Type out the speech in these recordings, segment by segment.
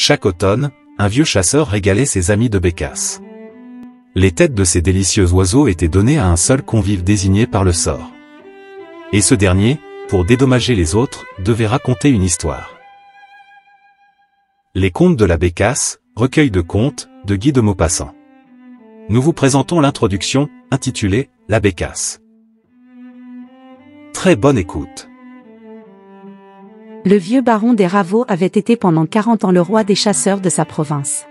Chaque automne, un vieux chasseur régalait ses amis de bécasse. Les têtes de ces délicieux oiseaux étaient données à un seul convive désigné par le sort. Et ce dernier, pour dédommager les autres, devait raconter une histoire. Les contes de la bécasse, recueil de contes, de Guy de Maupassant. Nous vous présentons l'introduction, intitulée « La bécasse ». Très bonne écoute. Le vieux baron des Ravaux avait été pendant 40 ans le roi des chasseurs de sa province.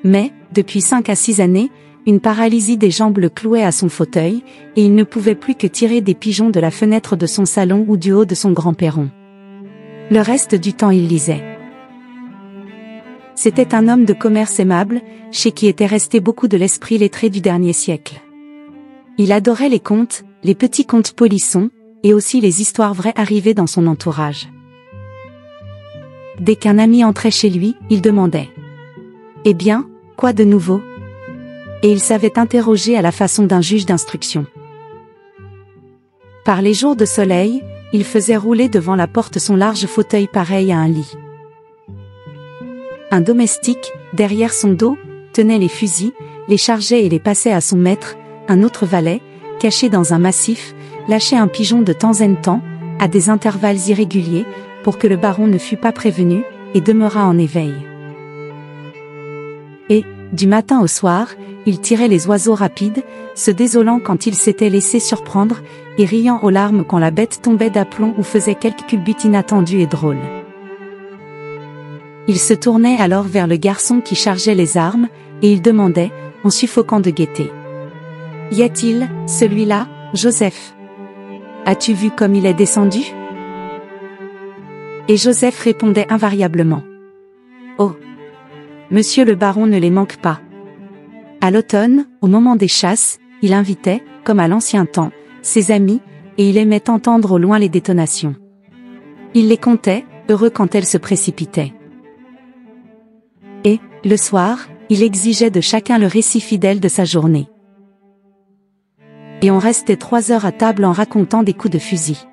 Mais, depuis 5 à 6 années, une paralysie des jambes le clouait à son fauteuil, et il ne pouvait plus que tirer des pigeons de la fenêtre de son salon ou du haut de son grand perron. Le reste du temps il lisait. C'était un homme de commerce aimable, chez qui était resté beaucoup de l'esprit lettré du dernier siècle. Il adorait les contes, les petits contes polissons, et aussi les histoires vraies arrivées dans son entourage. Dès qu'un ami entrait chez lui, il demandait « Eh bien, quoi de nouveau ?» Et il savait interroger à la façon d'un juge d'instruction. Par les jours de soleil, il faisait rouler devant la porte son large fauteuil pareil à un lit. Un domestique, derrière son dos, tenait les fusils, les chargeait et les passait à son maître. Un autre valet, caché dans un massif, lâchait un pigeon de temps en temps, à des intervalles irréguliers, pour que le baron ne fût pas prévenu, et demeurât en éveil. Et, du matin au soir, il tirait les oiseaux rapides, se désolant quand il s'était laissé surprendre, et riant aux larmes quand la bête tombait d'aplomb ou faisait quelque culbute inattendue et drôle. Il se tournait alors vers le garçon qui chargeait les armes, et il demandait, en suffoquant de gaieté. « Y a-t-il, celui-là, Joseph? As-tu vu comme il est descendu ?» Et Joseph répondait invariablement. « Oh! Monsieur le baron ne les manque pas. » À l'automne, au moment des chasses, il invitait, comme à l'ancien temps, ses amis, et il aimait entendre au loin les détonations. Il les comptait, heureux quand elles se précipitaient. Et, le soir, il exigeait de chacun le récit fidèle de sa journée. Et on restait 3 heures à table en racontant des coups de fusil.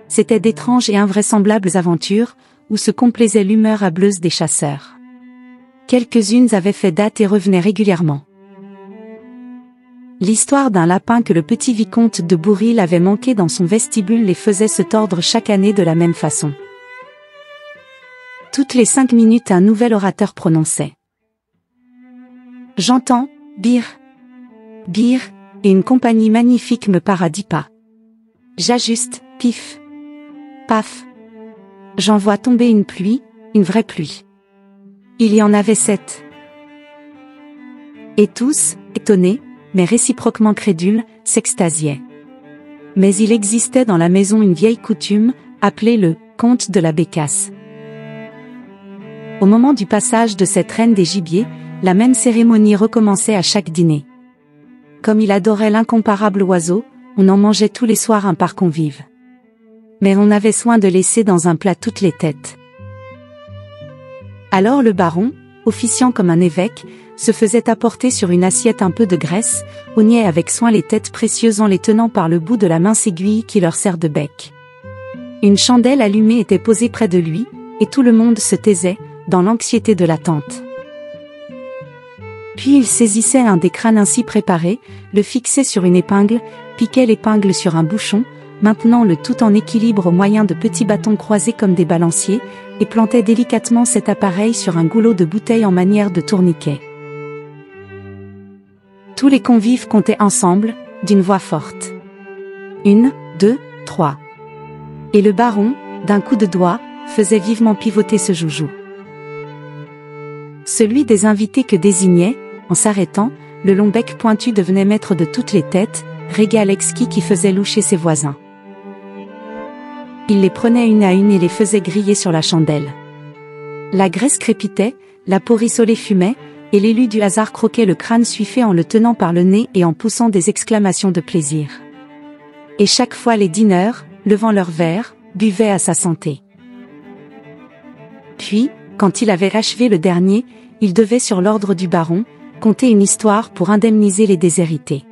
C'étaient d'étranges et invraisemblables aventures, où se complaisait l'humeur hâbleuse des chasseurs. Quelques-unes avaient fait date et revenaient régulièrement. L'histoire d'un lapin que le petit vicomte de Bourril avait manqué dans son vestibule les faisait se tordre chaque année de la même façon. Toutes les 5 minutes un nouvel orateur prononçait. J'entends, bir, bir, et une compagnie magnifique me part à 10 pas. J'ajuste, pif, paf. J'en vois tomber une pluie, une vraie pluie. Il y en avait 7. Et tous, étonnés, mais réciproquement crédules, s'extasiaient. Mais il existait dans la maison une vieille coutume, appelée le conte de la bécasse. Au moment du passage de cette reine des gibiers, la même cérémonie recommençait à chaque dîner. Comme il adorait l'incomparable oiseau, on en mangeait tous les soirs un par convive. Mais on avait soin de laisser dans un plat toutes les têtes. Alors le baron, officiant comme un évêque, se faisait apporter sur une assiette un peu de graisse, oignait avec soin les têtes précieuses en les tenant par le bout de la mince aiguille qui leur sert de bec. Une chandelle allumée était posée près de lui, et tout le monde se taisait, dans l'anxiété de l'attente. Puis il saisissait un des crânes ainsi préparés, le fixait sur une épingle, piquait l'épingle sur un bouchon, maintenant le tout en équilibre au moyen de petits bâtons croisés comme des balanciers, et plantait délicatement cet appareil sur un goulot de bouteille en manière de tourniquet. Tous les convives comptaient ensemble, d'une voix forte. 1, 2, 3. Et le baron, d'un coup de doigt, faisait vivement pivoter ce joujou. Celui des invités que désignait, en s'arrêtant, le long bec pointu devenait maître de toutes les têtes, régal exquis qui faisait loucher ses voisins. Il les prenait une à une et les faisait griller sur la chandelle. La graisse crépitait, la peau rissolée fumait, et l'élu du hasard croquait le crâne suifé en le tenant par le nez et en poussant des exclamations de plaisir. Et chaque fois les dîneurs, levant leurs verres, buvaient à sa santé. Puis, quand il avait achevé le dernier, il devait sur l'ordre du baron, conter une histoire pour indemniser les déshérités.